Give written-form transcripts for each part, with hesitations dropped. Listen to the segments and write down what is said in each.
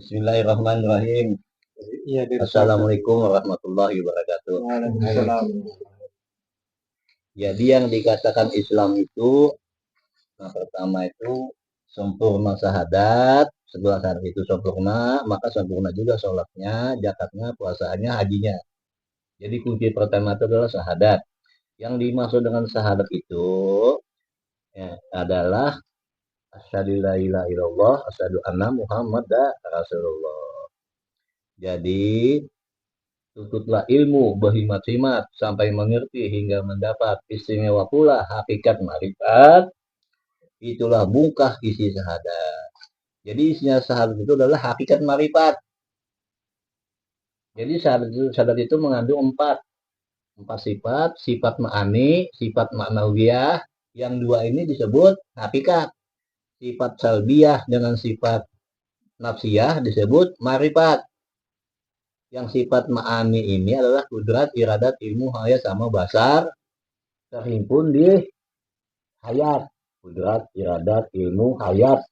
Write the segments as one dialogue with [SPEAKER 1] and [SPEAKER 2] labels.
[SPEAKER 1] Bismillahirrahmanirrahim.
[SPEAKER 2] Iya, dari
[SPEAKER 1] Assalamualaikum warahmatullahi wabarakatuh.
[SPEAKER 2] Waalaikumsalam.
[SPEAKER 1] Jadi yang dikatakan Islam itu, nah pertama itu sempurna syahadat. Setelah syahadat itu sempurna, maka sempurna juga sholatnya, zakatnya, puasanya, hajinya. Jadi kunci pertama itu adalah syahadat. Yang dimaksud dengan syahadat itu ya, adalah asyhadu la ilaha illallah, asyhadu anna muhammadar rasulullah. Jadi tuntutlah ilmu berhimat-himat sampai mengerti hingga mendapat istimewa pula hakikat marifat. Itulah bungkah isi syahadat. Jadi isinya syahadat itu adalah hakikat marifat. Jadi syahadat itu mengandung empat sifat, sifat ma'ani, sifat ma'nawiyah. Yang dua ini disebut hakikat. Sifat salbiyah dengan sifat nafsiyah disebut marifat. Yang sifat ma'ani ini adalah kudrat, iradat, ilmu, hayat, sama basar terhimpun di hayat. Kudrat, iradat, ilmu, hayat.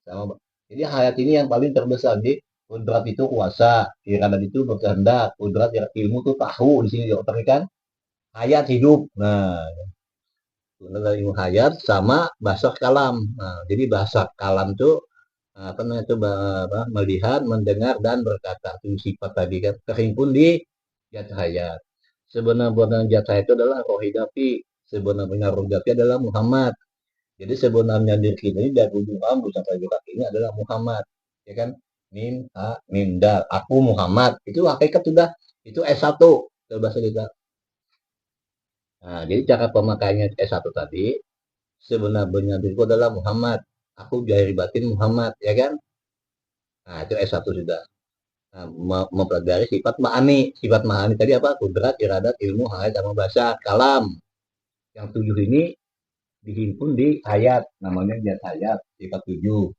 [SPEAKER 1] Sama. Jadi hayat ini yang paling terbesar. Jadi kudrat itu kuasa, iradat itu berkehendak, kudrat, ilmu itu tahu di sini diotorikan. Hayat hidup. Nah, itu adalah ilmu hayat sama bahasa kalam. Nah, jadi bahasa kalam itu apa namanya itu melihat, mendengar dan berkata. Itu sifat tadi kan terhimpun di zat hayat. Sebenarnya zat hayat itu adalah rohidapi. Sebenarnya rohidapi adalah Muhammad. Jadi sebenarnya diri kita ini dari ujung rambut sampai ujung kaki ini adalah Muhammad, ya kan? Mim, ha, mim, dal. Aku Muhammad. Itu hakikat sudah. Itu S1 bahasa kita. Nah, jadi cara pemakaiannya S1 tadi, sebenarnya diriku adalah Muhammad. Aku jahir batin Muhammad, ya kan? Nah, itu S1 sudah. Nah, mempelajari sifat ma'ani. Sifat ma'ani tadi apa? Kudrat, iradat, ilmu, hayat, sama bahasa, kalam. Yang 7 ini dihimpun di ayat. Namanya zat hayat, sifat 7.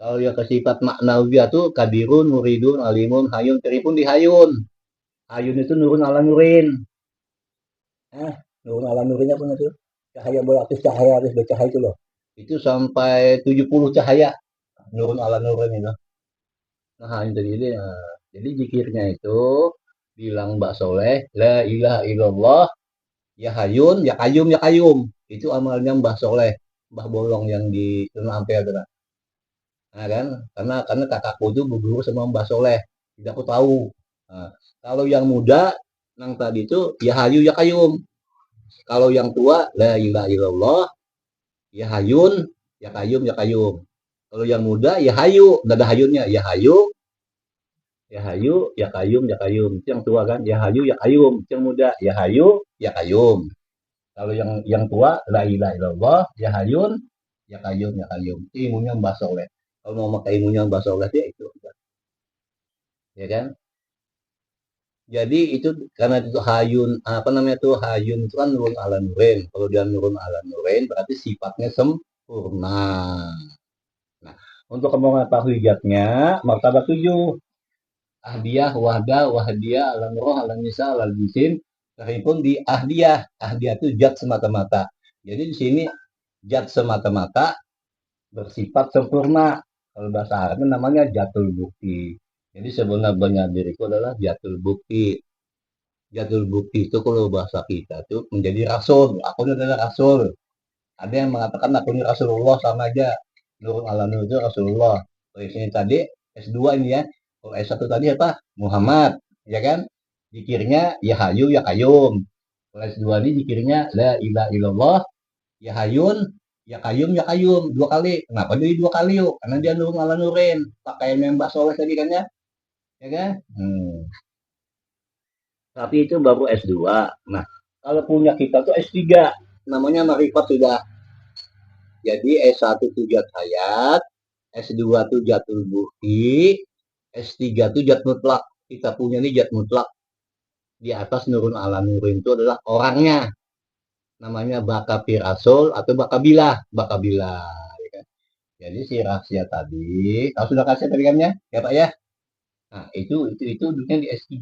[SPEAKER 1] Kalau yang ke sifat maknawiyah tuh kadirun, muridun, alimun, hayun, teripun di hayun. Hayun itu nurun ala nurin. Nurun ala nurinnya punya tuh. Cahaya berlapis cahaya harus bercahaya itu loh. Itu sampai 70 cahaya. Nurun ala nurin itu. Nah, hayun tadi ini. Nah, jadi zikirnya itu bilang Mbak Soleh, la ilaha illallah, ya hayun, ya kayum, ya kayum. Itu amalnya Mbah Soleh, Mbah Bolong yang di Sunan Ampel. Nah, kan karena kakakku itu berguru sama Mbah Soleh, tidak aku tahu. Nah, kalau yang muda yang tadi itu ya hayu ya kayum. Kalau yang tua la ilaha illallah ya hayun ya kayum ya kayum. Kalau yang muda ya hayu, enggak ada hayunnya, ya hayu ya hayu ya kayum ya kayum. Itu yang tua kan, ya hayu ya kayum. Itu yang muda ya hayu ya kayum. Kalau yang tua la ilaha illallah ya hayun ya kayum ya kayum. Itu ilmunya Mbah Soleh. Kalau mau pakai ilmunya Mbah Soleh ya itu, ya kan? Jadi itu karena itu hayun apa namanya tuh hayun itu kan nurun ala nurin. Kalau dia nurun ala nurin berarti sifatnya sempurna. Nah, untuk kamu mengetahui zatnya martabat 7. Ahdiyah, wahda, wahdiyah, alam roh, alam nisa, alam jisim terhimpun di ahdiyah. Ahdiyah itu zat semata-mata. Jadi di sini zat semata-mata bersifat sempurna. Kalau bahasa Arabnya namanya jatul bukti. Jadi sebenarnya diriku adalah jatul bukti. Jadul bukti itu kalau bahasa kita itu menjadi rasul. Aku ini adalah rasul. Ada yang mengatakan aku ini Rasulullah sama aja. Nurul ala nur itu Rasulullah. Kalau ini tadi S2 ini ya. Kalau S1 tadi apa? Muhammad. Ya kan? Zikirnya ya hayu ya kayum. Kalau S2 ini zikirnya la ilaha illallah ya hayun ya kayum ya kayum. Dua kali. Kenapa jadi dua kali yuk? Karena dia nurul ala nurin. Pakai membah soleh tadi kan ya. Ya kan? Tapi itu baru S2. Nah, kalau punya kita tuh S3. Namanya marifat sudah. Jadi S1 itu zat hayat, S2 itu jatul bukti, S3 itu zat mutlak. Kita punya ini zat mutlak. Di atas nurun ala nurin itu adalah orangnya. Namanya bakapi rasul atau bakabilah. Bakabilah. Ya kan? Jadi si rahasia tadi, tahu sudah kasih tadi kan ya Pak ya? Nah, itu duduknya di S3.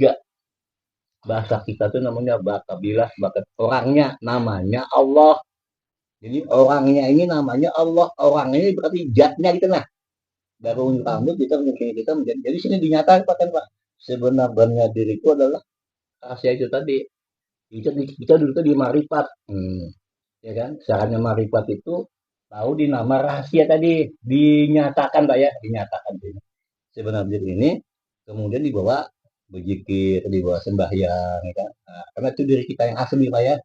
[SPEAKER 1] Bahasa kita tuh namanya bakabilah, bakat orangnya namanya Allah. Jadi orangnya ini namanya Allah, orangnya ini berarti zatnya gitu nah. baru rambut kita mungkin kita menjadi. Jadi sini dinyatakan Pak, sebenarnya diriku adalah rahasia itu tadi. Kita dulu tuh di marifat, ya kan? Caranya marifat itu tahu di nama rahasia tadi dinyatakan Pak ya, dinyatakan ini. Sebenarnya diri ini kemudian dibawa berzikir, dibawa sembahyang, ya kan? Nah, karena itu diri kita yang asli Pak ya.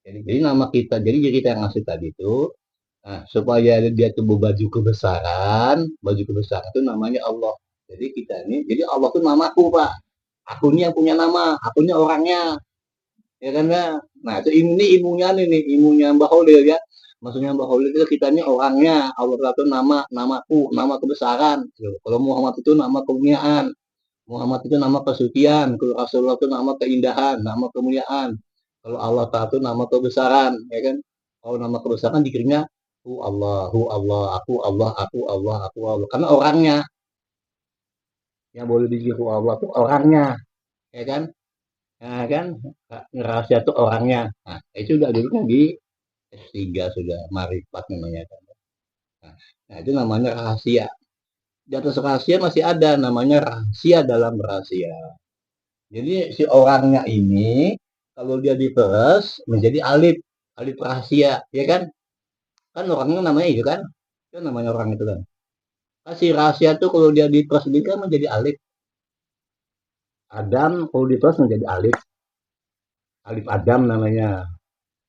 [SPEAKER 1] Jadi nama kita, jadi diri kita yang asli tadi itu, nah, supaya dia tuh baju kebesaran itu namanya Allah. Jadi kita ini, jadi Allah tuh namaku Pak. Aku ini yang punya nama, aku ini orangnya, ya kan ya. Nah itu ini imunya nih, imunya Mbah Holil ya. Maksudnya Mbah Holil itu kita ini orangnya, Allah itu namaku, nama kebesaran. Kalau Muhammad itu nama kemuliaan, Muhammad itu nama kesucian, kalau Rasulullah itu nama keindahan, nama kemuliaan. Kalau Allah Ta'ala itu nama kebesaran, ya kan? Kalau nama kebesaran dikiranya hu Allah, aku Allah. Karena orangnya yang boleh dikira Allah itu orangnya, ya kan? Nah, kan rahasia itu orangnya. Nah, itu udah dulu kan di S3 sudah marifat namanya kan. Nah, itu namanya rahasia. Di atas rahasia masih ada namanya rahasia dalam rahasia. Jadi si orangnya ini kalau dia diperes menjadi alif, alif rahasia, ya kan? Kan orangnya namanya itu kan? Itu namanya orang itu kan. Kasih rahasia tuh kalau dia diperes kan menjadi alif. Adam kalau diperes menjadi alif. Alif Adam namanya.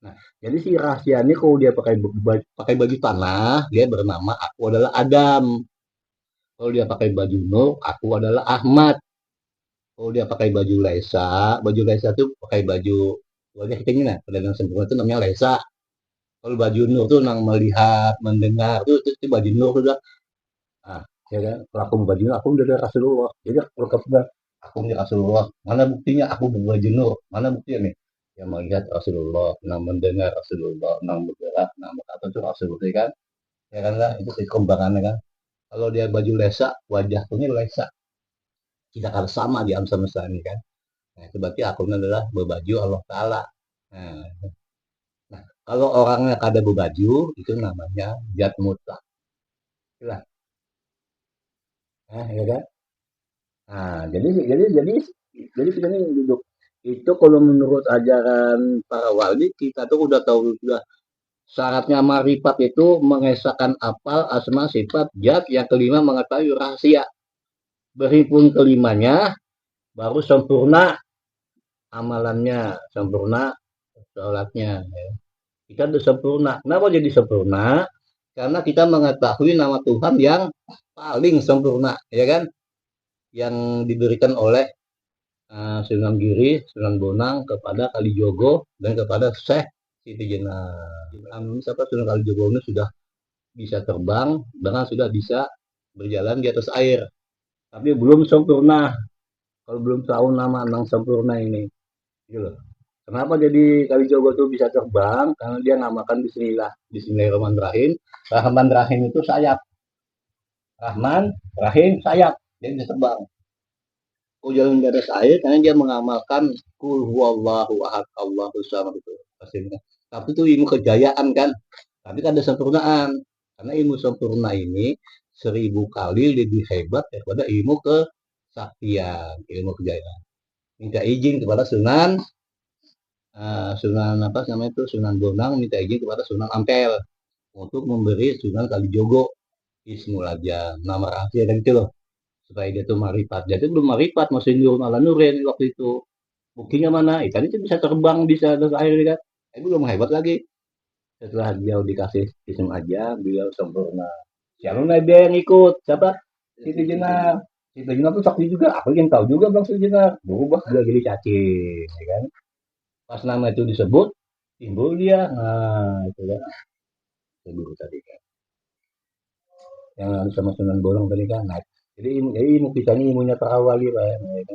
[SPEAKER 1] Nah, jadi si rahasia ini kalau dia pakai baju tanah, dia bernama aku adalah Adam. Kalau dia pakai baju Nur, aku adalah Ahmad. Kalau dia pakai baju Lesa tuh pakai baju wajah kita ini nah, pedagang sempurna itu namanya Lesa. Kalau baju Nur tuh nang melihat, mendengar itu baju Nur sudah. Nah, ya kan? Kalau aku baju Nur, aku udah Rasulullah. Jadi kalau aku punya Rasulullah. Mana buktinya aku berbaju Nur? Mana buktinya nih? Yang melihat Rasulullah, nang mendengar Rasulullah, nang bergerak, nang berkata itu Rasulullah, ya kan? Ya kan lah, itu kembangannya kan. Kalau dia baju Lesa, wajahnya Lesa. Tidak akan sama di alam semesta ini kan. Nah, itu berarti akunnya adalah berbaju Allah Ta'ala. Nah, kalau orangnya kada berbaju, itu namanya zat mutlak. Itulah. Nah, ya kan? Nah, jadi kita ini duduk. Itu kalau menurut ajaran para wali, kita tuh udah tahu sudah syaratnya marifat itu mengesahkan apal, asma, sifat, zat. Yang kelima mengetahui rahasia. Berhimpun kelimanya, baru sempurna amalannya, sempurna sholatnya. Kita sudah sempurna. Kenapa jadi sempurna? Karena kita mengetahui nama Tuhan yang paling sempurna, ya kan? Yang diberikan oleh Sunan Giri, Sunan Bonang kepada Kalijogo dan kepada Syekh Siti Jenar. Siapa Sunan Kalijogo ini sudah bisa terbang, bahkan sudah bisa berjalan di atas air. Tapi belum sempurna. Kalau belum tahu nama Nang sempurna ini, gitu. Kenapa jadi Kalijogo tuh bisa terbang? Karena dia namakan Bismillah, Bismillahirrahmanirrahim. Rahman itu sayap. Rahman, Rahim, sayap. Dia bisa terbang. Jalan di atas air karena dia mengamalkan kul huwallahu ahad Allahu samad itu pastinya. Tapi itu ilmu kejayaan kan. Tapi kan ada sempurnaan. Karena ilmu sempurna ini 1000 kali lebih hebat daripada ilmu kesaktian, ilmu kejayaan. Minta izin kepada Sunan apa namanya itu Sunan Bonang, minta izin kepada Sunan Ampel untuk memberi Sunan Kalijogo Ismul Ajam, nama rahasia dan itu loh supaya dia tuh marifat. Jadi belum marifat masih nurun ala nurin waktu itu. Buktinya mana? Ikan itu bisa terbang, bisa atas air kan. Belum hebat lagi. Setelah dia dikasih ism aja, beliau sempurna. Siapa dia yang ikut? Siapa? Siti Jenar. Siti Jenar tuh sakti juga. Aku yang tahu juga Bang Siti Jenar. Berubah dia jadi cacing, ya kan? Pas nama itu disebut, timbul dia. Nah, itu kan. Itu dulu tadi kan. Yang sama Sunan Bolong tadi kan. Nah, jadi ilmu kita ini ilmunya para wali Pak. Ya.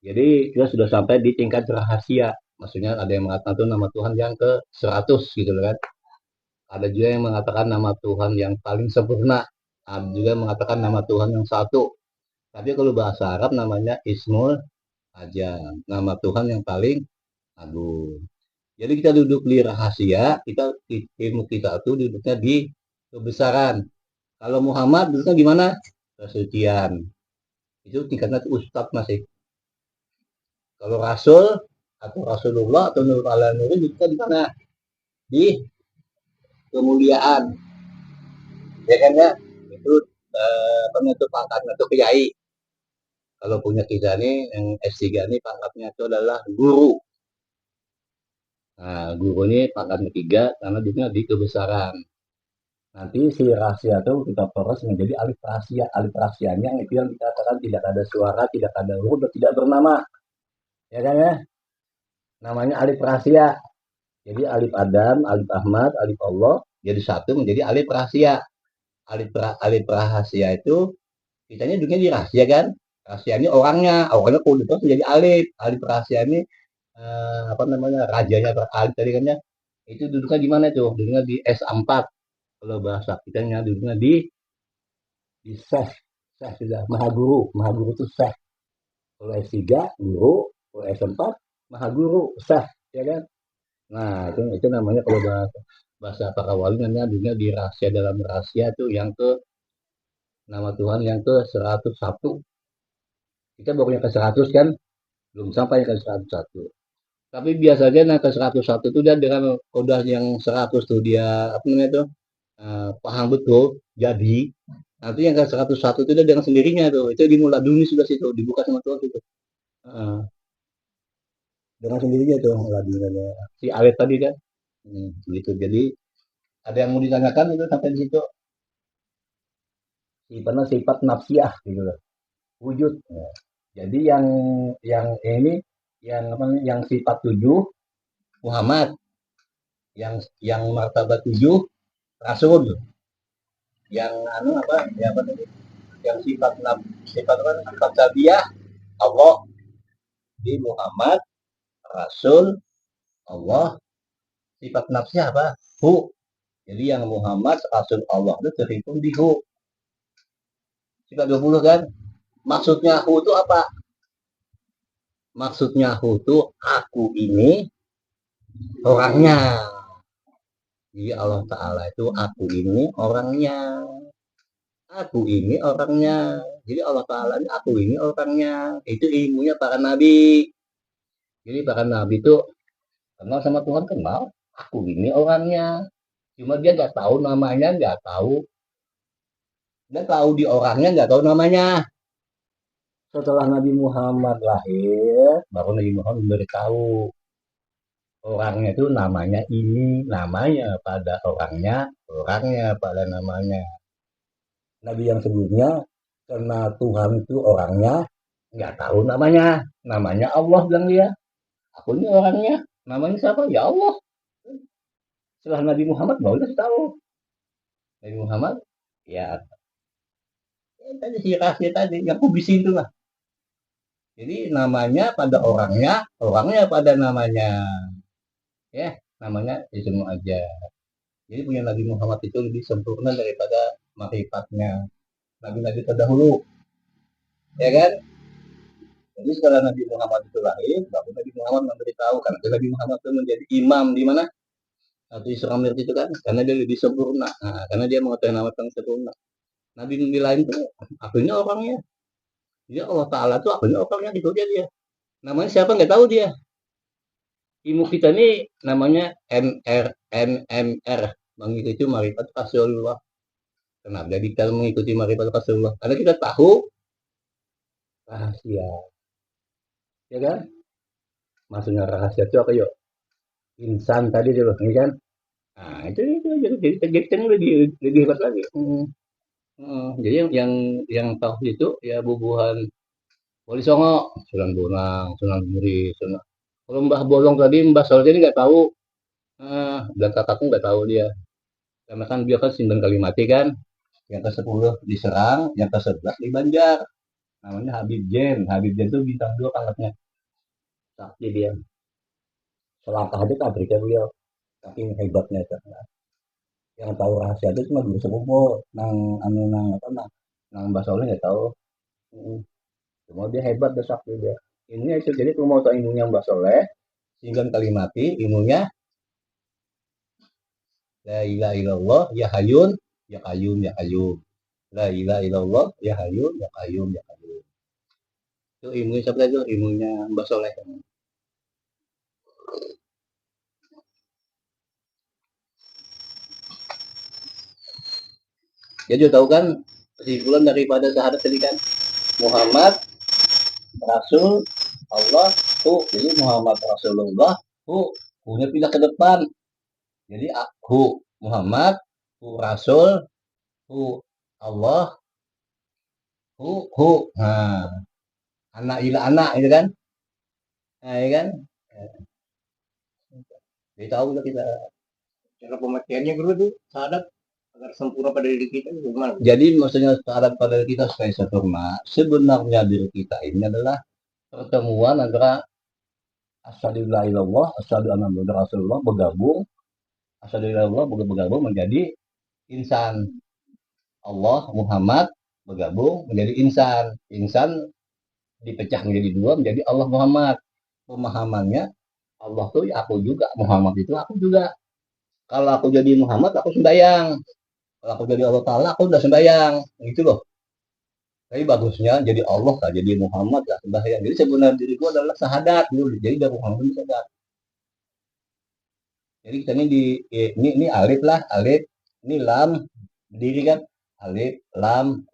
[SPEAKER 1] Jadi kita sudah sampai di tingkat rahasia. Maksudnya ada yang mengatakan itu nama Tuhan yang ke 100 gitu kan. Ada juga yang mengatakan nama Tuhan yang paling sempurna. Ada juga yang mengatakan nama Tuhan yang satu. Tapi kalau bahasa Arab namanya Ismul Ajam. Nama Tuhan yang paling agung. Jadi kita duduk di rahasia, ilmu kita itu duduknya di kebesaran. Kalau Muhammad itu kan gimana? Kesucian. Itu tingkatnya ustadz masih. Kalau Rasul atau Rasulullah atau Nur ala Nurin itu kan di mana? Di kemuliaan. Ya kan ya? Itu itu pangkatnya itu kiai. Kalau punya kita nih yang S3 nih pangkatnya itu adalah guru. Nah, guru ini pangkat ketiga karena dia di kebesaran. Nanti si rahasia itu kita proses menjadi alif rahasia. Alif rahasianya itu yang dikatakan tidak ada suara, tidak ada huruf, dan tidak bernama. Ya kan ya? Namanya alif rahasia. Jadi alif Adam, alif Ahmad, alif Allah jadi satu menjadi alif rahasia. Alif rahasia itu kitanya dunia di rahasia kan? Rahasia ini orangnya kudu terus menjadi alif. Alif rahasia ini apa namanya? Rajanya alif tadi kan ya. Itu duduknya di mana tuh? Duduknya di S4. Kalau bahasa kitanya duduknya di Syekh. Syekh sudah maha guru. Maha guru itu Syekh. Kalau S3 guru, kalau S4 maha guru, Syekh, ya kan? Nah, itu namanya kalau bahasa para wali namanya dunia di rahasia dalam rahasia itu yang ke nama Tuhan yang ke 101. Kita baru yang ke 100 kan, belum sampai yang ke 101. Tapi biasanya yang ke 101 itu dia dengan kode yang 100 tuh dia apa namanya tuh paham betul. Jadi nanti yang ke 101 itu dia dengan sendirinya tuh. Itu dimulai dunia sudah situ dibuka sama Tuhan itu. Dengan sendirinya tuh lagunya si Alet tadi kan. Gitu. Jadi ada yang mau ditanyakan itu sampai di situ. Sifat nafsiyah gitu loh. Wujud. Nah, jadi yang ini yang apa yang sifat 7 Muhammad, yang martabat 7 Rasul, yang anu apa ya apa tadi? Yang sifat apa? Sifat tabiah Allah di Muhammad, Rasul, Allah, sifat nafsiyah apa? Hu. Jadi yang Muhammad, Rasul Allah itu terhitung di hu. Sifat 20 kan? Maksudnya hu itu apa? Maksudnya hu itu aku ini orangnya. Jadi Allah Ta'ala itu aku ini orangnya. Aku ini orangnya. Jadi Allah Ta'ala ini aku ini orangnya. Itu ilmunya para nabi. Jadi para nabi itu kenal sama Tuhan kenal. Aku ini orangnya. Cuma dia nggak tahu namanya, nggak tahu. Dia tahu di orangnya, nggak tahu namanya. Setelah Nabi Muhammad lahir, baru Nabi Muhammad memberitahu orangnya itu namanya ini, namanya pada orangnya pada namanya. Nabi yang sebelumnya karena Tuhan itu orangnya nggak tahu namanya Allah bilang dia. Aku ini orangnya, namanya siapa? Ya Allah. Setelah Nabi Muhammad baru dia tahu. Nabi Muhammad, ya tadi si rahasia tadi yang kubisi itu lah. Jadi namanya pada orangnya pada namanya. Ya, namanya itu semua aja. Jadi punya Nabi Muhammad itu lebih sempurna daripada makrifatnya Nabi-Nabi terdahulu. Ya kan? Jadi setelah Nabi Muhammad itu lahir, baru Nabi Muhammad memberitahu karena Nabi Muhammad itu menjadi imam di mana? Atau Islam itu kan, karena dia lebih sempurna. Nah, karena dia mengetahui nama yang sempurna. Nabi lain itu akhirnya orangnya. Dia Allah Ta'ala itu akhirnya orangnya gitu dia. Namanya siapa nggak tahu dia. Ilmu kita ini namanya MR, mengikuti marifat Rasulullah. Kenapa kita mengikuti marifat Rasulullah? Karena kita tahu rahasia. Ya kan? Maksudnya rahasia itu apa yuk? Insan tadi dulu, ini kan? Nah, itu jadi kan lebih hebat lagi. Jadi yang tahu itu ya bubuhan Wali Songo, Sunan Bonang, Sunan Giri, Sunan. Kalau Mbah Bolong tadi, Mbah Soleh ini nggak tahu. Dan kakakku nggak tahu dia. Karena kan dia kan 9 kali mati kan. Yang ke-10 diserang, yang ke-11 di Banjar. Namanya Habib Jen. Habib Jen itu bintang 2 pangkatnya. Sakti dia. Selangkah aja pabriknya beliau. Saking hebatnya itu. Yang tahu rahasia itu cuma guru sepupu. Nang Mbah Soleh nggak tahu. Cuma dia hebat dia sakti dia. Ini itu jadi kalau mau tahu ilmunya Mbah Soleh, 9 kali mati, ilmunya La ilaha illallah, ya hayun, ya qayyum, ya qayyum. La ilaha illallah ya hayyu ya qayyum ya qayyum. Itu ilmunya siapa itu? Ilmunya Mbak Soleh. Jadi tahu kan kesimpulan daripada syahadat tadi kan Muhammad Rasul Allah jadi Muhammad Rasulullah punya pindah ke depan. Jadi Muhammad Rasul Allah nah anak ila anak itu kan, nah ya kan, jadi tahu lah kita.
[SPEAKER 2] Cara pemakaiannya dulu tuh syahadat agar sempurna pada diri kita gimana?
[SPEAKER 1] Jadi maksudnya syahadat pada diri kita supaya sempurna. Sebenarnya diri kita ini adalah pertemuan antara asyhadu la ilallah, asyhadu anna muhammadar rasulullah bergabung, asyhadu la ilallah bergabung menjadi insan. Allah Muhammad bergabung menjadi insan. Insan dipecah menjadi dua menjadi Allah Muhammad. Pemahamannya Allah tuh ya aku juga, Muhammad itu aku juga. Kalau aku jadi Muhammad aku sembahyang. Kalau aku jadi Allah Ta'ala aku udah sembahyang. Gitu loh. Tapi bagusnya jadi Allah lah, jadi Muhammad lah sembahyang. Jadi sebenarnya diriku adalah syahadat dulu. Jadi dari Muhammad itu syahadat. Jadi kita ini ini alif lah, alif, ini lam, berdiri kan, alif, lam,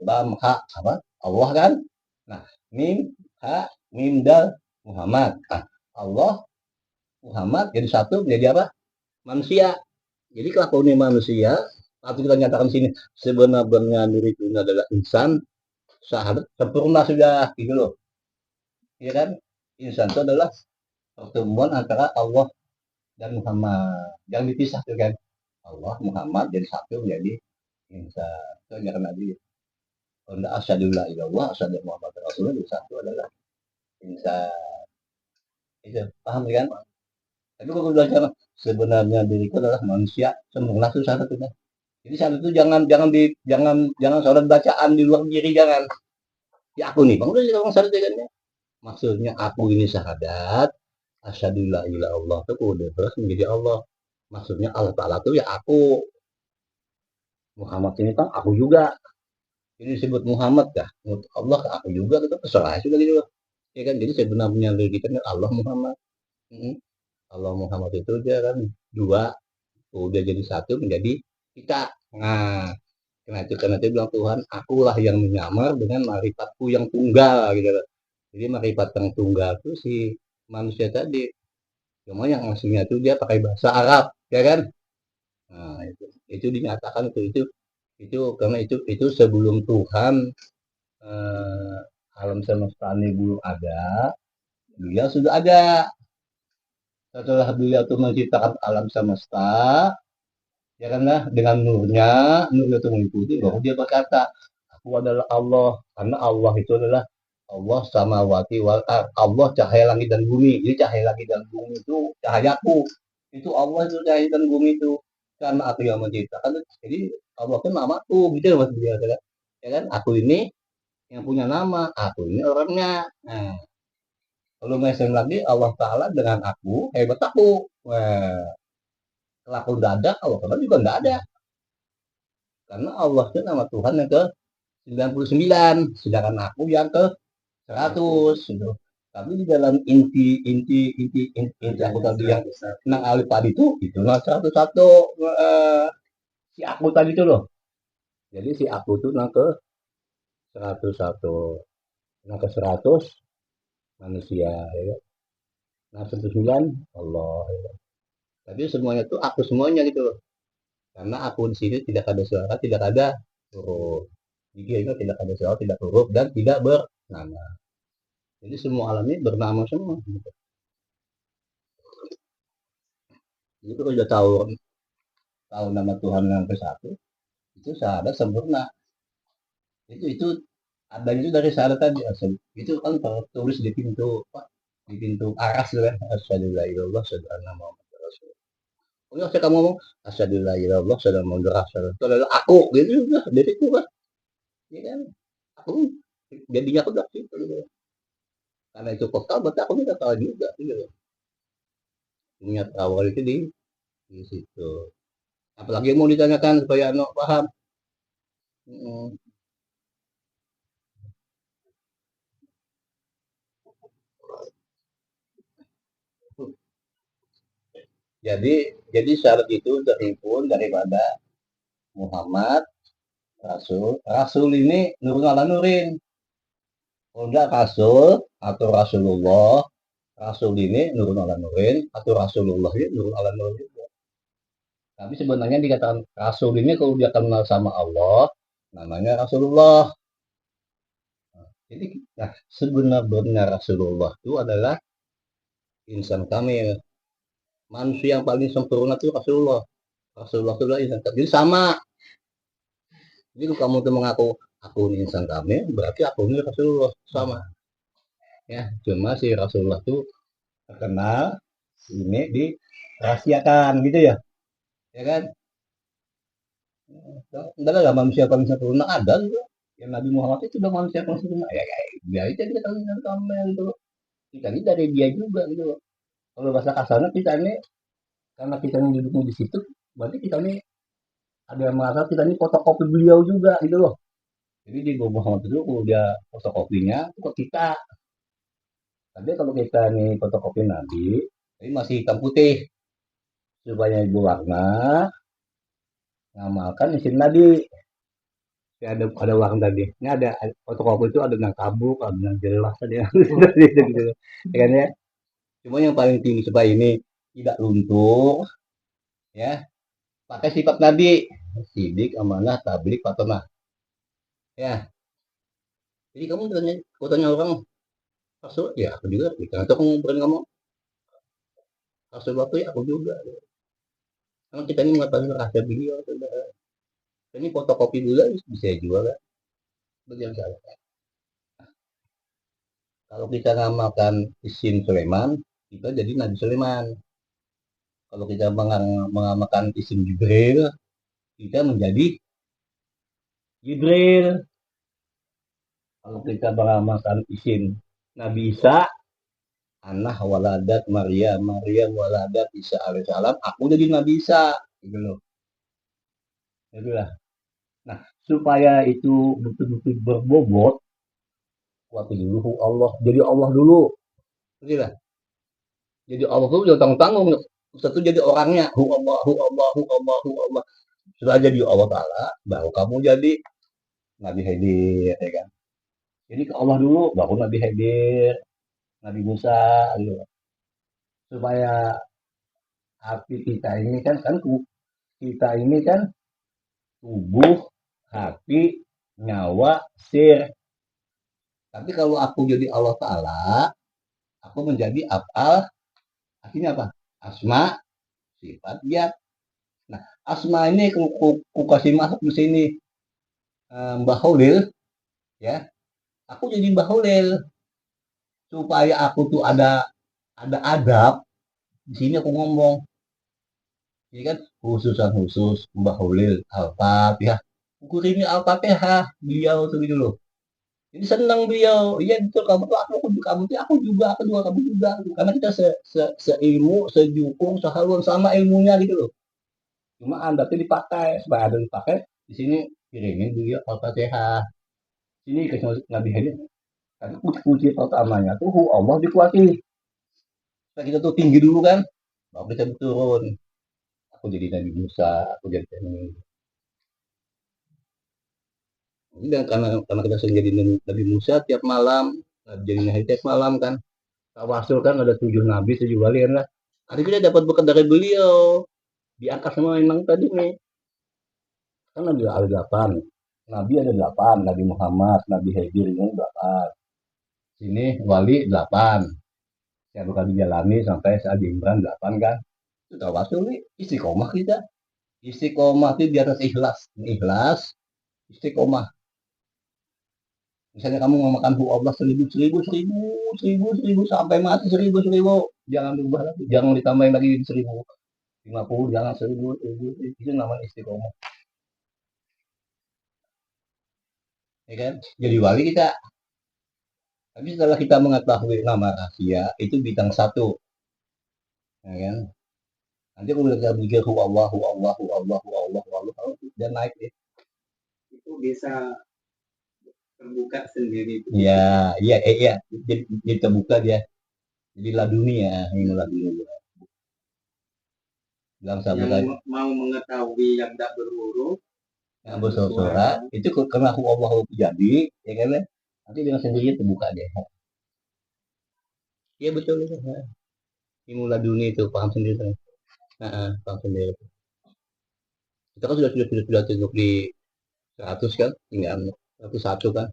[SPEAKER 1] ha, apa? Allah kan. Nah, mim, ha, mim, dal, Muhammad. Nah, Allah, Muhammad jadi satu menjadi apa? Manusia. Jadi kalau ini manusia, atau kita nyatakan sini sebenarnya diri itu adalah insan, syahadat sempurna sudah, gitu loh. Iya kan? Insan itu adalah pertemuan antara Allah dan Muhammad. Jangan dipisah tuh kan. Allah Muhammad jadi satu menjadi insan. Itu jangan lagi. Kalau asyhadu la ilallah, asyhadu Muhammad Rasulullah jadi satu adalah insan. Itu paham kan? Tapi kalau belajar sebenarnya diriku adalah manusia sempurna itu satu itu. Jadi satu itu jangan sholat bacaan di luar diri jangan. Ya aku nih, bang udah orang syahadat kan ya. Maksudnya aku ini syahadat, asyhadu la ilaha illallah itu udah terus menjadi Allah. Maksudnya Allah Ta'ala itu ya aku. Muhammad ini kan aku juga. Jadi disebut Muhammad kah? Menurut Allah aku juga gitu terserah sudah gitu. Ya kan jadi sebenarnya diri kita kan Allah Muhammad. Allah Muhammad itu dia kan dua udah jadi satu menjadi kita. Nah, karena itu bilang Tuhan, akulah yang menyamar dengan marifatku yang tunggal gitu. Jadi marifat yang tunggal itu si manusia tadi. Cuma yang aslinya itu dia pakai bahasa Arab, ya kan? Nah, itu dinyatakan itu karena itu sebelum Tuhan eh, alam semesta ini belum ada, beliau sudah ada. Setelah beliau itu menciptakan alam semesta, ya kan lah dengan nurnya itu mengikuti, baru dia berkata, aku adalah Allah, karena Allah itu adalah Allah samawati wal Allah cahaya langit dan bumi. Jadi cahaya langit dan bumi itu cahayaku. Itu Allah itu cahaya dan bumi itu. Karena aku yang menciptakan. Jadi Allah itu namaku gitu loh mas dia kan. Ya kan? Aku ini yang punya nama, aku ini orangnya. Nah, kalau mention lagi Allah Ta'ala dengan aku, hebat aku. Wah, kalau aku udah ada, Allah Ta'ala juga nggak ada. Karena Allah itu nama Tuhan yang ke 99, sedangkan aku yang ke 100 gitu. Tapi di dalam inti aku tadi yang nang alif tadi itu nah 101 si aku tadi itu loh. Jadi si aku tuh nang ke 101, nang ke 100 manusia ya. Kan? Nah 99 Allah ya. Tapi semuanya tuh aku semuanya gitu loh. Karena aku di sini tidak ada suara, tidak ada huruf. Jadi itu tidak ada suara, tidak huruf dan tidak bernama. Jadi semua alam ini bernama semua. Gitu. Jadi kalau sudah tahu nama Tuhan yang ke satu, itu syahadat sempurna. Itu ada itu dari syahadat tadi. Itu kan tertulis di pintu aras kan. Asyhadu la ilaha illallah, asyhadu anna muhammadar rasulullah. Oh ya, saya kamu ngomong asyhadu la ilaha illallah, asyhadu anna muhammadar rasulullah. Itu adalah aku gitu sudah dari itu kan. Ya kan? Aku jadinya aku udah gitu. Karena itu kota berarti aku tidak tahu juga gitu. Niat awal itu di situ. Apalagi mau ditanyakan supaya anak paham. Jadi syarat itu terhimpun daripada Muhammad Rasul. Rasul ini nurun ala nurin. Kalau enggak Rasul atau Rasulullah, Rasul ini nurun ala nurin atau Rasulullah ini nurun ala nurin juga. Tapi sebenarnya dikatakan Rasul ini kalau dia kenal sama Allah, namanya Rasulullah. Jadi nah, sebenarnya Rasulullah itu adalah insan kamil. Manusia yang paling sempurna itu Rasulullah. Rasulullah itu adalah insan kamil. Jadi sama. Jadi kalau kamu tuh mengaku aku ini insan kamil, berarti aku ini Rasulullah. Sama. Ya, cuma si Rasulullah itu terkenal ini dirahasiakan gitu ya. Ya kan? Enggak ada manusia paling sempurna ada gitu. Yang Nabi Muhammad itu udah manusia paling sempurna. Ya, dia itu kita tahu insan kamil gitu. Kita ini dari dia juga gitu. Kalau bahasa kasarnya kita ini karena kita ini duduknya di situ, berarti kita ini ada yang merasa kita ini fotokopi beliau juga gitu loh. Jadi di Muhammad itu kalau dia fotokopinya itu ke kita. Tapi kalau kita ini fotokopi Nabi, ini masih hitam putih supaya ibu warna ngamalkan isim Nabi. Ya, ada warna tadi. Ini ada fotokopi itu ada yang kabuk, ada yang jelas, ada yang gitu. Ya kan ya? Cuma yang paling tinggi supaya ini tidak luntur, ya pakai sifat Nabi, sidik, amanah, tablik, patonah. Ya, jadi kamu tanya orang Rasul, ya aku juga. Atau kamu berani ngomong Rasul waktu ya aku juga. Karena kita ini mengetahui rahasia beliau. Ini fotokopi dulu bisa jual kan? Begitu salah. Kalau kita namakan isim Sulaiman, kita jadi Nabi Sulaiman. Kalau kita mengamalkan isim Jibril, kita menjadi Jibril. Kalau kita mengamalkan isim Nabi Isa, Anah waladat Maryam, Maryam waladat Isa alaihissalam, aku jadi Nabi Isa, gitu loh. Itulah. Nah, supaya itu betul-betul berbobot, waktu dulu Allah, jadi Allah dulu, itulah. Jadi Allah tuh jangan tanggung-tanggung, satu jadi orangnya, hu Allah, hu Allah, hu Allah, hu Allah. Setelah jadi Allah Taala, baru kamu jadi Nabi Hadir, ya kan? Jadi ke Allah dulu, baru Nabi Hadir, Nabi Musa, gitu. Supaya hati kita ini kan kita ini kan tubuh, hati, nyawa, sir. Tapi kalau aku jadi Allah Ta'ala, aku menjadi af'al, artinya apa? Asma, sifat, ya. Nah, asma ini ku kasih masuk di sini Mbah Holil, ya. Aku jadi Mbah Holil supaya aku tuh ada adab. Di sini aku ngomong, ini kan khususan khusus Mbah Holil Al-Fatihah. Buku ini Al-Fatihah beliau tuh gitu loh. Jadi senang beliau, iya betul kamu tuh kamu tuh aku juga kamu juga karena kita seilmu, sejukung, sehaluan sama ilmunya gitu loh. Cuma anda tuh dipakai supaya ada dipakai di sini kirimin beliau Al-Fatihah. Ini kasih Nabi Hadi. Tapi kunci pertamanya tuh Allah dikuati. Supaya kita tuh tinggi dulu kan, baru kita turun. Aku jadi Nabi Musa, aku jadi Nabi. Dan karena kita sering jadi Nabi Musa tiap malam, jadi Nabi tiap malam kan. Tawasul kan ada 7 nabi, 7 wali kan lah. Hari kita dapat berkat dari beliau. Diangkat semua memang tadi nih. Kan ada 8. Nabi ada 8. Nabi Muhammad, Nabi Khidir ini 8. Sini wali 8. Saya bakal dijalani sampai saat Imran 8 kan. Itu tawasul nih, istiqomah kita. Istiqomah itu di atas ikhlas. Ikhlas, istiqomah. Misalnya kamu mau makan Allah 1000 sampai mati 1000. Jangan berubah lagi, jangan ditambahin lagi 1050, jangan 1000. Itu namanya istiqomah. Ya kan? Jadi wali kita. Tapi setelah kita mengetahui nama rahasia, itu bintang 1. Ya kan? Nanti kalau kita berpikir Allah, Allah, Allah, Allah, Allah, dan naik deh.
[SPEAKER 2] Itu bisa terbuka sendiri.
[SPEAKER 1] Iya, iya, iya. Jadi terbuka dia. Jadi laduni ya, ini laduni. bilang sabuk
[SPEAKER 2] yang mau mengetahui yang tidak berhuruf,
[SPEAKER 1] yang bersuara itu karena aku Allah jadi ya kan ya. Nanti dengan sendirinya terbuka deh. Iya betul itu. Ilmu laduni itu paham sendiri. Paham sendiri. Kita kan sudah tunjuk di 100 kan, tinggal 101 kan.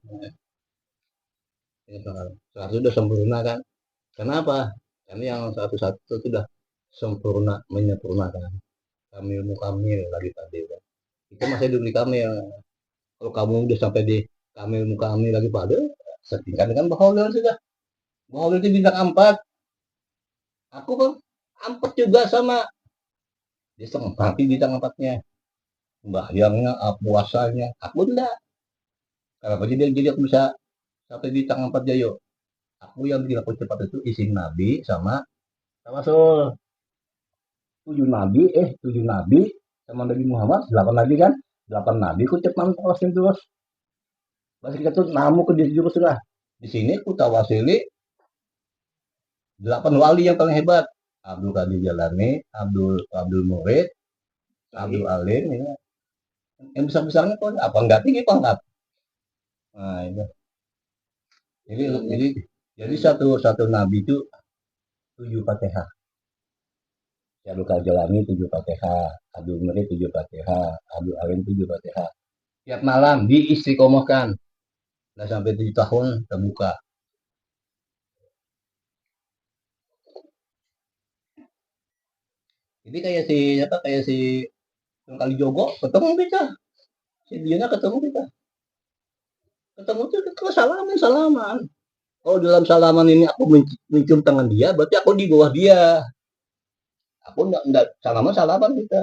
[SPEAKER 1] Ini 100 sudah sempurna kan. Kenapa? Karena yang 101 itu sudah sempurna, menyempurnakan. Kamil mukamil lagi tadi kan. Itu masih dulu di kamil. Kalau kamu udah sampai di kamil mukamil lagi pada, setingkat dengan baholil sudah. Baholil itu bintang 4. Aku kan 4 juga sama. Dia tapi bintang 4-nya. Sembahyangnya, puasanya. Aku enggak. Kenapa jadi aku bisa sampai bintang 4 jayo? Aku yang bikin aku cepat itu isi nabi sama Rasul. 7 nabi sama Nabi Muhammad, 8 nabi kan? 8 nabi ku cepat tawasin terus. Masih kita tuh namu ke di jurus sudah. Di sini ku tawasili 8 wali yang paling hebat. Abdul Qadir Jalani, Abdul Murid, Abdul Alim, ya. Yang besar-besarnya kok apa enggak tinggi kok enggak. Nah, itu. Jadi jadi jadi satu nabi itu 7 Fatihah. Abdul Qadir Jalani 7 Fatihah, Abdul Murid 7 Fatihah, Abdul Alim 7 Fatihah. Tiap malam diistiqomahkan. Nah, sampai 7 tahun terbuka. Jadi kayak si kali Jogo ketemu kita. Si Diana ketemu kita. Ketemu tuh kita salaman. Oh dalam salaman ini aku mencium tangan dia, berarti aku di bawah dia. Aku enggak salaman kita.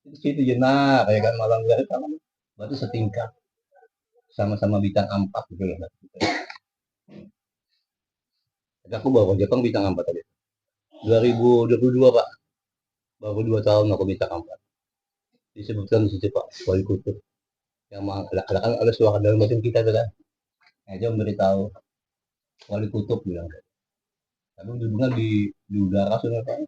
[SPEAKER 1] Di situ jenak, ya kan malam hari salaman. Berarti setingkat. Sama-sama bintang 4 gitu loh. Jadi aku baru Jepang bintang 4 tadi. 2022 Pak. Baru 2 tahun aku bintang 4. Disebutkan di situ Pak, Wali Kutub. Yang ada suara dalam batin kita tuh kan. Nah, dia memberitahu Wali Kutub bilang. Tapi hubungan di udara sudah Pak.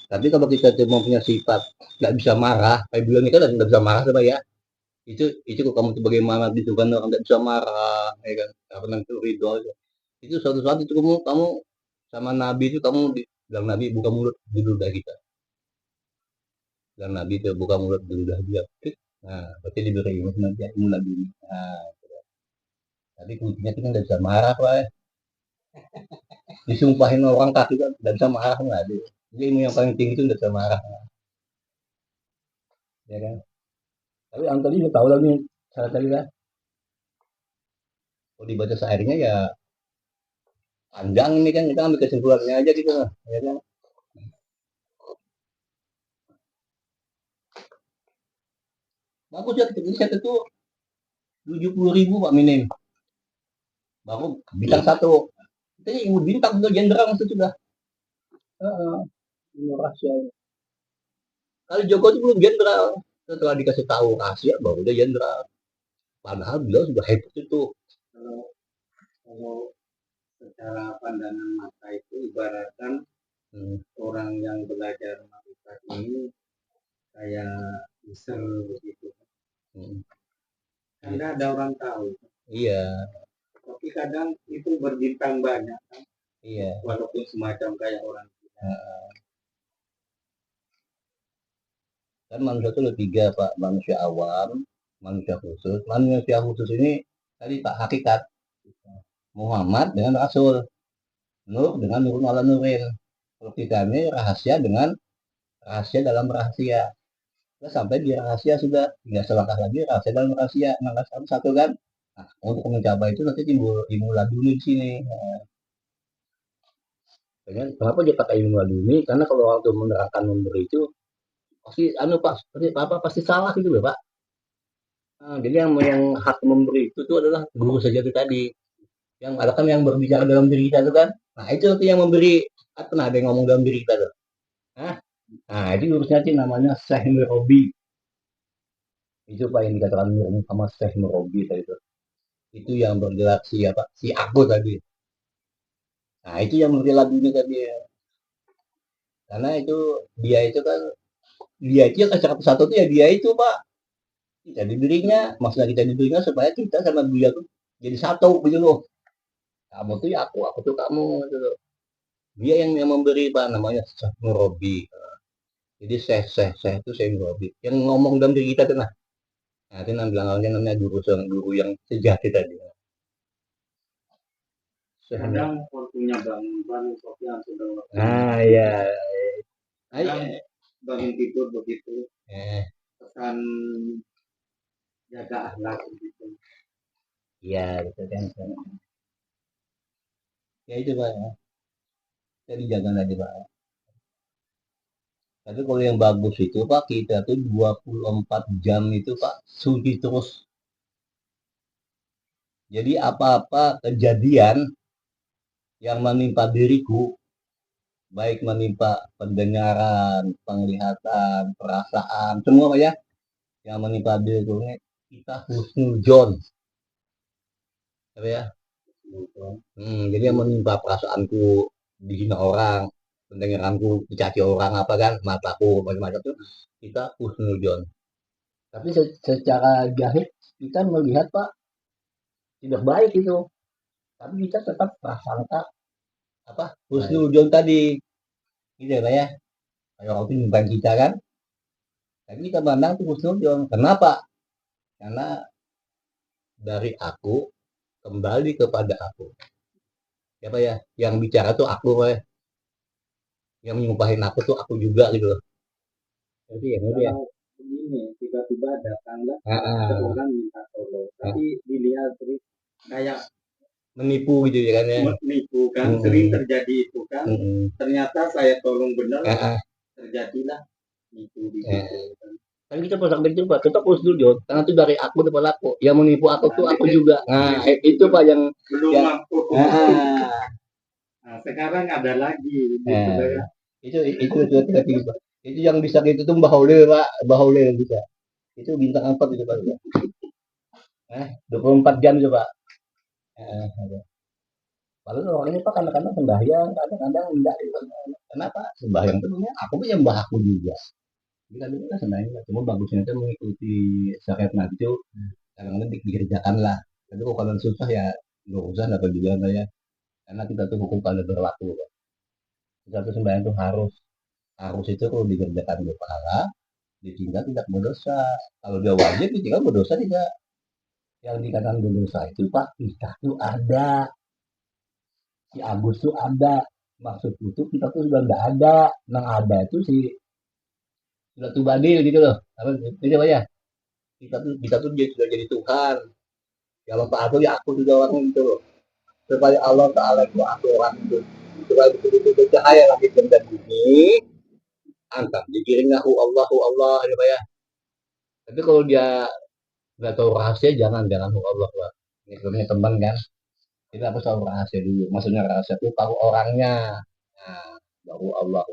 [SPEAKER 1] Tapi kalau kita cuma punya sifat nggak bisa marah, kayak bilang ini kan nggak bisa marah coba ya. Itu kok kamu tuh bagaimana gitu kan orang nggak bisa marah, ya kan? Karena itu ridho aja. Itu suatu saat itu kamu sama Nabi itu kamu bilang Nabi buka mulut di ludah kita. Bilang Nabi itu buka mulut di ludah dia. Nah, berarti diberi ilmu nanti ilmu Nabi. Nah, tadi kuncinya itu kan nggak bisa marah, Pak. Disumpahin orang kaki kan nggak bisa marah nggak ada. Jadi ilmu yang paling tinggi itu nggak bisa marah, ya kan? Tapi Angkel juga tahu lagi cara tadi lah. Kalau dibaca seharinya ya panjang ini kan kita ambil kesimpulannya aja gitu lah, ya kan? Bagus ya kita set itu 70.000 Pak minim. Baru bintang 1. Kita ilmu bintang sudah jenderal itu sudah. Ini rahasia. Kali Joko itu belum jenderal. Setelah dikasih tahu rahasia baru dia jenderal. Padahal beliau sudah hebat itu.
[SPEAKER 2] Kalau secara pandangan mata itu ibaratkan orang yang belajar makrifat ini kayak misal begitu. Karena ada orang tahu.
[SPEAKER 1] Iya.
[SPEAKER 2] Tapi kadang itu berbintang banyak kan.
[SPEAKER 1] Iya.
[SPEAKER 2] Walaupun semacam kayak orang.
[SPEAKER 1] Kan manusia itu ada 3 Pak, manusia awam, manusia khusus. Manusia khusus ini tadi Pak hakikat. Muhammad dengan Rasul. Nur dengan Nurun ala Nurin. Kalau kita ini rahasia dengan rahasia dalam rahasia. Kita sampai di rahasia sudah, tinggal selangkah lagi rahasia dalam rahasia. Maka satu kan. Nah, untuk mencapai itu nanti timbul ilmu laduni di sini. Kenapa dia pakai ilmu laduni? Karena kalau waktu menerangkan memberi itu pasti Pak, seperti apa pasti salah gitu loh Pak. Nah, jadi yang hak memberi itu tuh adalah guru saja itu tadi. Yang ada kan yang berbicara dalam diri kita itu kan. Nah itu nanti yang memberi. Pernah ada yang ngomong dalam diri kita tuh. Nah itu jurusnya sih namanya Syekh Murobi. Itu Pak yang dikatakan sama Syekh Murobi tadi itu. Itu yang bergerak si aku tadi. Nah itu yang menjadi lagunya tadi ya. Karena itu dia itu kan dia itu yang satu satu itu ya dia itu pak, kita diberinya maksudnya kita diberinya supaya kita sama dia tuh jadi satu gitu loh. Kamu tuh ya aku tuh kamu gitu loh. Dia yang memberi pak namanya Syekh Nurabi. Jadi saya itu Syekh Nurabi yang ngomong dalam diri kita tuh nah. Nah itu namanya guru yang sejati tadi.
[SPEAKER 2] Kadang waktunya bangun Sofian sudah waktu.
[SPEAKER 1] Nah ya,
[SPEAKER 2] Kadang bangun tidur begitu
[SPEAKER 1] eh,
[SPEAKER 2] pesan jaga akhlak gitu.
[SPEAKER 1] iya gitu kan. Ya itu pak, ya. Jadi jangan aja pak. Tapi kalau yang bagus itu pak kita tuh 24 jam itu pak suci terus. Jadi apa-apa kejadian yang menimpa diriku, baik menimpa pendengaran, penglihatan, perasaan, semua pak ya, yang menimpa diriku ini kita husnuzon, apa ya? Jadi yang menimpa perasaanku dihina orang, pendengaranku dicaci orang apa kan, mataku macam-macam tuh kita husnuzon. Tapi secara jahit kita melihat pak tidak baik itu, tapi kita tetap prasangka apa husnuzon tadi, gitu ya pak ya. Kayak orang itu nyumbang kita kan, tapi kita pandang tuh husnuzon. Kenapa? Karena dari aku kembali kepada aku. Siapa ya? Yang bicara tuh aku, pak ya. Yang menyumpahin aku tuh aku juga gitu loh. Jadi ya, gitu ya.
[SPEAKER 2] Kalau begini tiba-tiba datanglah
[SPEAKER 1] Ah,
[SPEAKER 2] seorang minta tolong, tapi dilihat terus kayak
[SPEAKER 1] menipu gitu ya kan ya.
[SPEAKER 2] menipu kan, sering terjadi itu kan.
[SPEAKER 1] Mm-mm.
[SPEAKER 2] Ternyata saya tolong benar,
[SPEAKER 1] Ah,
[SPEAKER 2] terjadilah nipu di
[SPEAKER 1] eh.
[SPEAKER 2] situ kan.
[SPEAKER 1] Tapi kita pas sampai itu pak, tetap harus jujur. Karena itu dari aku depan aku. Yang menipu aku tuh aku juga. Nah, itu pak yang
[SPEAKER 2] belum
[SPEAKER 1] yang
[SPEAKER 2] mampu.
[SPEAKER 1] ah,
[SPEAKER 2] Nah, sekarang ada lagi gitu
[SPEAKER 1] eh,
[SPEAKER 2] ya.
[SPEAKER 1] itu yang bisa gitu tuh Mbah Holil pak, Mbah Holil bisa. Itu bintang 4 itu pak. 24 jam itu pak. Eh, Padahal orang ini pak kadang-kadang sembahyang, kadang-kadang enggak. Gitu. Kenapa? Sembahyang itu punya aku punya mbah aku juga. Jadi kan itu kan sembahyang. Cuma bagusnya itu mengikuti syariat Nabi itu kadang-kadang dikerjakan lah. Tapi kalau kalian susah ya nggak usah dapat juga lah ya. Karena kita tuh hukum kalian berlaku. Pak. Satu sembahyang itu harus harus itu kalau dikerjakan berpahala, ditinggal tidak berdosa. Kalau dia wajib ditinggal berdosa tidak. Yang dikatakan berdosa itu pak kita tuh ada, si Agus tuh ada, maksud itu kita tuh sudah nggak ada, yang ada itu si sudah tuh badil gitu loh, apa itu apa ya, kita tuh sudah jadi Tuhan, kalau Pak aku ya aku juga orang gitu loh, supaya Allah Taala itu aku orang itu, supaya betul-betul bercahaya lagi dan bumi, angkat dikirim Allahu Allah ya Pak ya. Tapi kalau dia nggak tahu rahasia jangan jangan Allah Pak. Ini sebenarnya teman kan, kita harus tahu rahasia dulu, maksudnya rahasia itu tahu orangnya. Nah, baru Allah.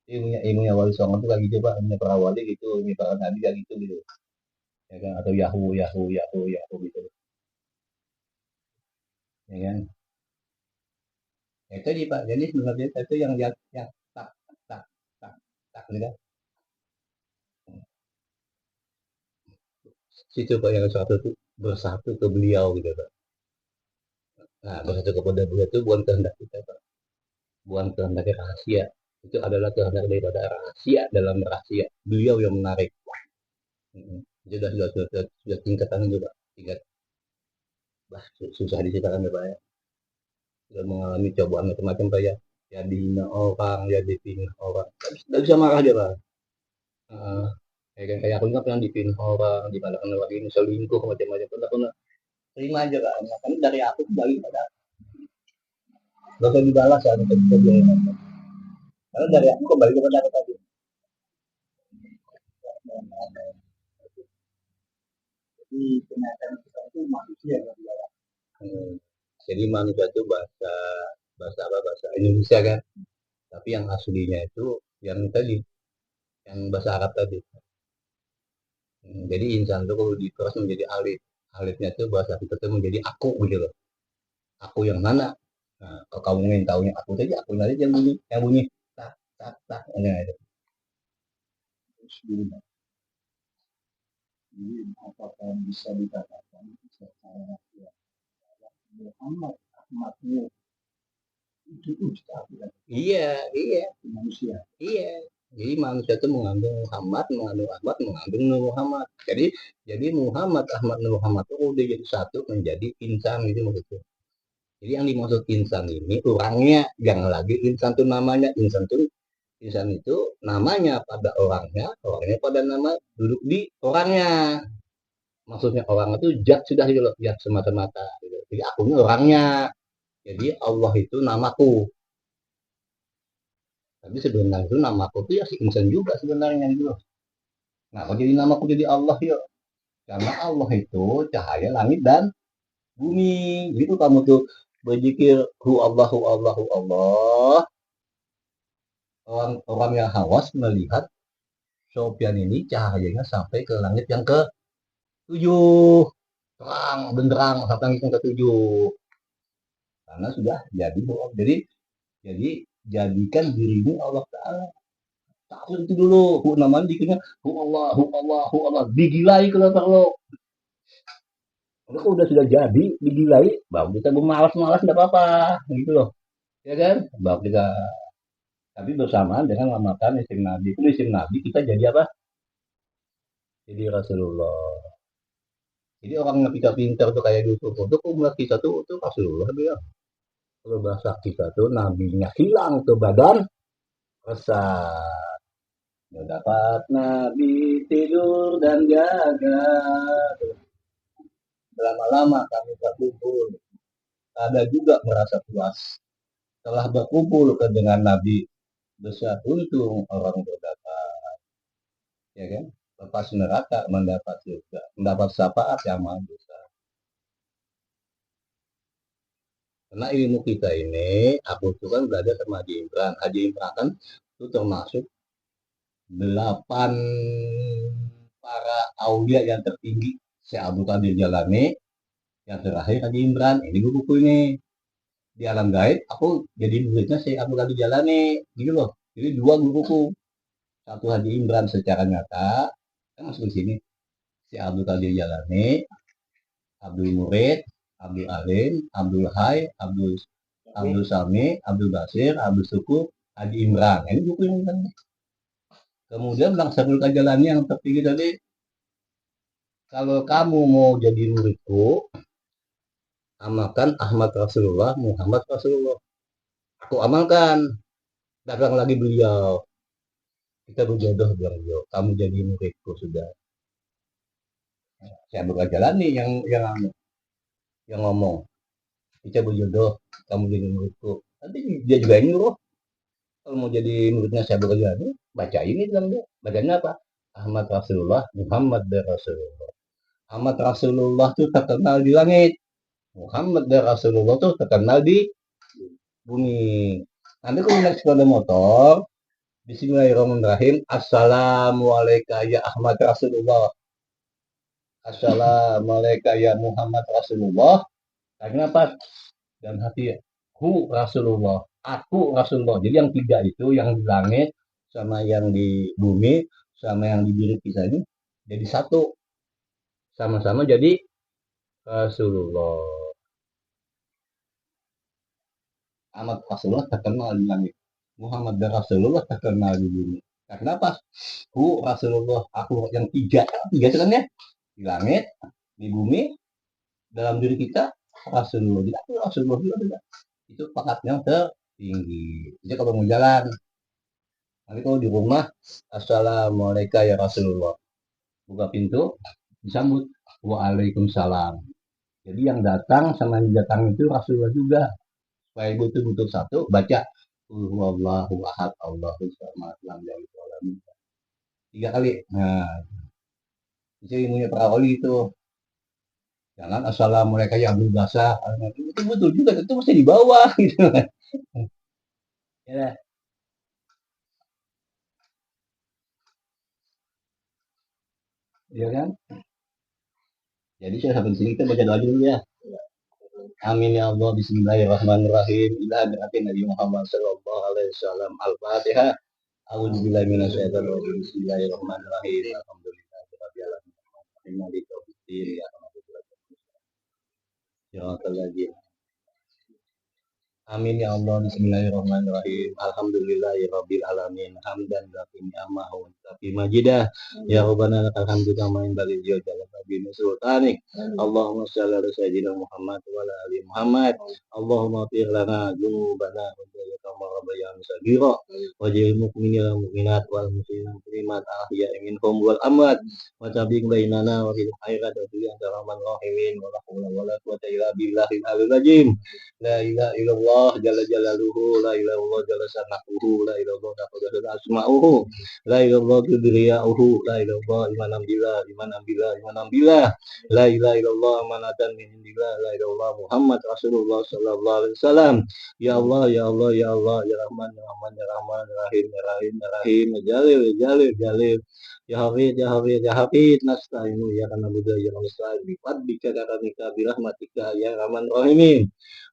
[SPEAKER 1] Ilmunya wali songo itu kayak gitu pak, ilmunya para wali gitu, ilmu para nabi kayak gitu gitu, ya kan, atau Yahoo gitu, ya kan. Ya, itu tadi pak, jadi sebenarnya itu yang tak tak tak tak gitu kan. Situ pak yang satu itu bersatu ke beliau gitu pak. Nah bersatu kepada beliau itu bukan kehendak kita pak, bukan kehendak rahasia, itu adalah kehendak daripada rahasia dalam rahasia, beliau yang menarik. Itu sudah tingkatan itu pak, tingkat bah, susah diceritakan ya pak ya. Sudah mengalami cobaan macam-macam pak ya, ya dihina orang, ya dipindah orang, nggak bisa marah dia pak. uh, kayak aku nggak pernah dipindah orang, dikatakan lagi ini selingkuh macam-macam, aku terima aja pak, karena dari aku kembali pada gak usah dibalas ya, karena dari aku kembali kepada aku tadi. Jadi kenyataan kita itu manusia kan. Jadi manusia itu bahasa bahasa apa, bahasa Indonesia kan, tapi yang aslinya itu yang tadi, yang bahasa Arab tadi. Jadi insan itu kalau diproses menjadi alif, alifnya itu bahasa kita itu menjadi aku gitu loh. Aku yang mana? Nah, kalau kamu ingin tahunya aku aja yang bunyi tak tak tak. Nah, itu.
[SPEAKER 2] Terus dulu, jadi apakah bisa dikatakan secara Muhammad Ahmad Nur itu ustaz ya,
[SPEAKER 1] Iya, iya,
[SPEAKER 2] manusia.
[SPEAKER 1] iya. Jadi manusia itu mengandung Muhammad, mengandung Ahmad, mengandung Nur Muhammad. Jadi Muhammad, Ahmad, Nur Muhammad itu udah jadi satu menjadi insan gitu maksudnya. Jadi yang dimaksud insan ini orangnya, jangan lagi insan itu namanya. Insan itu namanya pada orangnya, orangnya pada nama duduk di orangnya. Maksudnya orang itu zat sudah gitu loh, zat semata-mata. Gitu. Jadi akunya orangnya. Jadi Allah itu namaku. Tapi sebenarnya itu namaku tuh ya si insan juga sebenarnya gitu loh. Nah, kalau jadi namaku jadi Allah yuk. Karena Allah itu cahaya langit dan bumi. Gitu kamu tuh berzikir hu Allah. Orang yang hawas melihat Sofyan ini cahayanya sampai ke langit yang ke tujuh. Terang, benderang sampai langit yang ke tujuh. Karena sudah jadi doa. Jadi jadikan dirimu Allah Ta'ala. Tahu itu dulu, namanya dikirnya hu Allah, digilai kalau perlu. Kalau udah sudah jadi, digilai, baru kita bermalas-malas enggak apa-apa, gitu loh. Ya kan? Baru kita, tapi bersamaan dengan mengamalkan isim Nabi. Itu isim Nabi kita jadi apa? Jadi Rasulullah. Jadi orang yang kita pintar tuh kayak Yusuf, untuk umur kita tuh Rasulullah dia. Kalau bahasa kita tuh nabinya hilang ke badan resah. Mendapat nabi tidur dan jaga. Lama-lama kami berkumpul. Ada juga merasa puas. Telah berkumpul dengan nabi besar untung orang berdapat. Ya kan? Lepas neraka mendapat surga. Mendapat syafaat yang maha besar. Karena ilmu kita ini, aku tuh kan belajar sama Haji Imran. Haji Imran kan itu termasuk 8 para aulia yang tertinggi. Syekh Abdul Qadir Jalani, yang terakhir Haji Imran. Ini buku ini. Di alam gaib, aku jadi muridnya Syekh Abdul Qadir Jalani. Gitu loh. Jadi dua guruku. Satu Haji Imran secara nyata, kan masuk di sini. Syekh Abdul Qadir Jalani, Abdul Murid, Abdul Alim, Abdul Hai, Abdul Sami, Abdul Basir, Abdul Suku, Haji Imran. Ini buku ini kan. Kemudian Langsarul Kajalani yang tertinggi tadi, kalau kamu mau jadi muridku, amalkan Ahmad Rasulullah, Muhammad Rasulullah. Aku amalkan. Datang lagi beliau. Kita berjodoh bilang beliau. Kamu jadi muridku sudah. Saya bukan jalani yang ngomong. Kita berjodoh. Kamu jadi muridku. Nanti dia juga yang nyuruh. Kalau mau jadi muridnya saya bukan jalani, baca ini bilang dia. Bacanya apa? Ahmad Rasulullah, Muhammad Rasulullah. Ahmad Rasulullah itu terkenal di langit. Muhammad dan Rasulullah tuh terkenal di bumi. Nanti kalau naik sepeda motor, Bismillahirrahmanirrahim. Assalamualaikum ya Ahmad Rasulullah. Assalamualaikum ya Muhammad Rasulullah. Karena apa? Dan hati hu Rasulullah. Aku Rasulullah. Jadi yang tiga itu, yang di langit, sama yang di bumi, sama yang di diri kita ini, jadi satu. Sama-sama jadi Rasulullah. Ahmad Rasulullah terkenal di langit. Muhammad dan Rasulullah terkenal di bumi. Nah, kenapa? Hu Rasulullah, aku yang tiga, tiga itu kan ya, di langit, di bumi, dalam diri kita Rasulullah. Jadi aku Rasulullah juga. Itu pangkat yang tertinggi. Jadi kalau mau jalan, nanti kalau di rumah, Assalamualaikum ya Rasulullah. Buka pintu, disambut. Waalaikumsalam. Jadi yang datang sama yang datang itu Rasulullah juga. Supaya betul-betul satu, baca Allahu ahad, Allahu samad, lam yalid walam yulad. Tiga kali. Nah, itu ilmunya para wali itu. Jangan assalamualaikum yang berbahasa. Itu betul juga, itu mesti di bawah gitu kan. Ya, ya kan? Jadi saya sampai di sini kita baca doa dulu ya. Amin ya Allah. Bismillahirrahmanirrahim. Ila hadratin Nabi Muhammad sallallahu alaihi wasallam. Al-Fatihah. A'udzubillahi minasyaitonir rajim. Bismillahirrahmanirrahim. Alhamdulillahirabbil alamin. Maliki yaumiddin. Ya Rabbil. Amin ya Allah. Bismillahirrahmanirrahim. Alhamdulillahirabbil alamin. Hamdan lakum ni'amahu tapi majidah. Ya Rabbana lakal hamdu kama yanbaghi li jalali sultanik. Allahumma shalli ala sayyidina Muhammad wa ala ali Muhammad. Allahumma ighfir lana dzunubana wa kama rabbayana shaghira wa jil mu'minina wal mu'minat wal muslimina muslimat ahya'i minhum wal amwat wa tabiq bainana wa bil khairat wa bi rahman rahimin wa la haula wa la quwwata illa billahil aliyyil azim. La ilaha illallah jalla jalaluhu, la ilaha illallah jalla sanahuhu, la ilaha illallah taqaddasa asma'uhu, la ilaha illallah kibriya'uhu, la ilaha illallah imanam billah, imanam billah, la ilaha illallah amanatan min indillah, la ilaha illallah Muhammad Rasulullah sallallahu alaihi wasallam. Ya Allah, ya Allah, ya Allah, ya Rahman, ya Rahman, ya Rahman, ya Rahim, ya Rahim, ya Rahim, ya Jalil, ya Jalil, Jalil. Ya Hafid, ya Hafid, ya Hafid, nasta'inu ya kana buddha ya nasta'in bi fadlika karamika bi rahmatika ya Rahman Rahimin.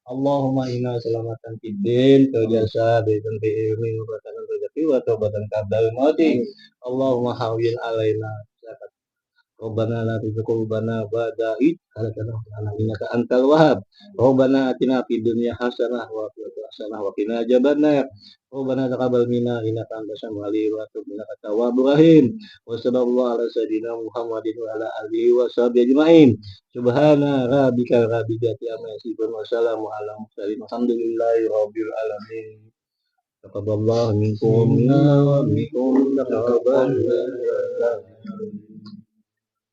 [SPEAKER 1] Allahumma inna selamatan fiddin terjasa bidun fi ilmi wa batanan rezeki wa taubatan qabdal mati. Allahumma hawil alaina zakat. Rabbana la tuzigh qulubana ba'da idh hadaytana wa hab lana innaka antal wahhab. Rabbana atina fid dunya hasanah wa fil akhirati hasanah wa qina adzabannar. Rabbana taqabbal minna innaka antas samiul alim wa tub innaka tawwabur rahim. Wa sallallahu ala sayyidina Muhammadin wa ala alihi wa sahbihi ajma'in. Subhana rabbika rabbil izzati amma yasifun wa salamun ala mursalin walhamdulillahi rabbil alamin. Taqabbalallahu minkum minna wa minkum taqabbal.